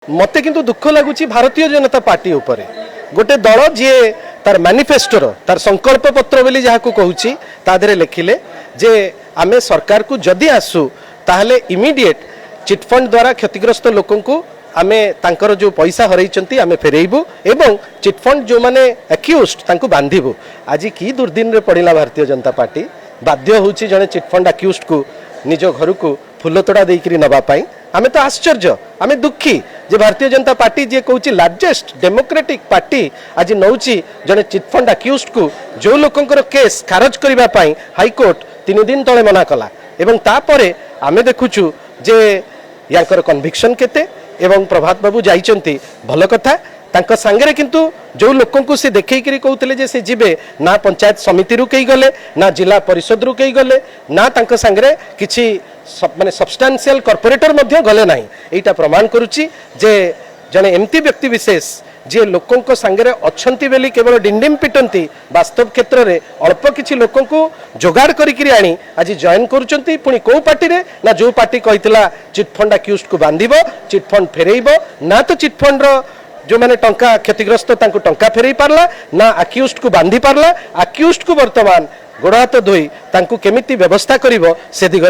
मत किंतु दुख लगुच भारतीय जनता पार्टी उपरे गोटे दल जी तार मैनिफेस्टोर तार संकल्प पत्र बोली जहाँ को कहूँ तादरे लिखिले जे आमे सरकार को जदि आसू ताहले इमीडिएट चिटफंड द्वारा क्षतिग्रस्त लोकं को आमे तांकर जो पैसा हरई आमे फेरेबू एवं चिटफंड जो माने एक्यूज्ड तांको बांधिबू। आज की दुर्दिन रे पड़िला भारतीय जनता पार्टी बाध्य होउची जने चिटफंड एक्यूज्ड को निज घर को फुल तोड़ा देकरी नबा पाई। आमे तो आश्चर्य आमे दुखी जे भारतीय जनता पार्टी जे कहूँ लार्जेस्ट डेमोक्रेटिक पार्टी आज नौची जने चिटफंड एक्यूज्ड को जो लोकंकर केस खारज करबा पाई हाईकोर्ट 3 दिन तले मना कला एवं तापरे आमे देखुछु जे याकर कन्विक्शन केते एवं प्रभात बाबू जाइचंती भल कथा तांका सांगरे किंतु जो लोकं को से देखै करी कहउतले जे से जिबे ना पंचायत समिति रु कई गले ना जिला परिषद रु कई गले ना तांका सांगरे किछि माने सब्सटेंशियल कॉर्पोरेटर मध्ये गले नाही। एटा प्रमाण करूची जे जने एमती व्यक्ति विशेष जे लोकं को सांगरे अछंती बेली केवल डिंडिम पिटंती वास्तव क्षेत्र रे अल्प किछि लोकं को जोगाड़ करी आनी आज जॉइन करूचंती पुनी को पार्टी रे ना जो पार्टी कहितला चिटफंड एक्यूज्ड को बांधिबो चिटफंड फेरेइबो ना तो चिटफंड रो जो माने टंका क्षतिग्रस्त तांको टंका फेरई पारला ना एक्यूज्ड को बांधि पारला एक्यूज्ड को वर्तमान गोड़ हाथ धोई तांको केमिति व्यवस्था करिवो से दिगरे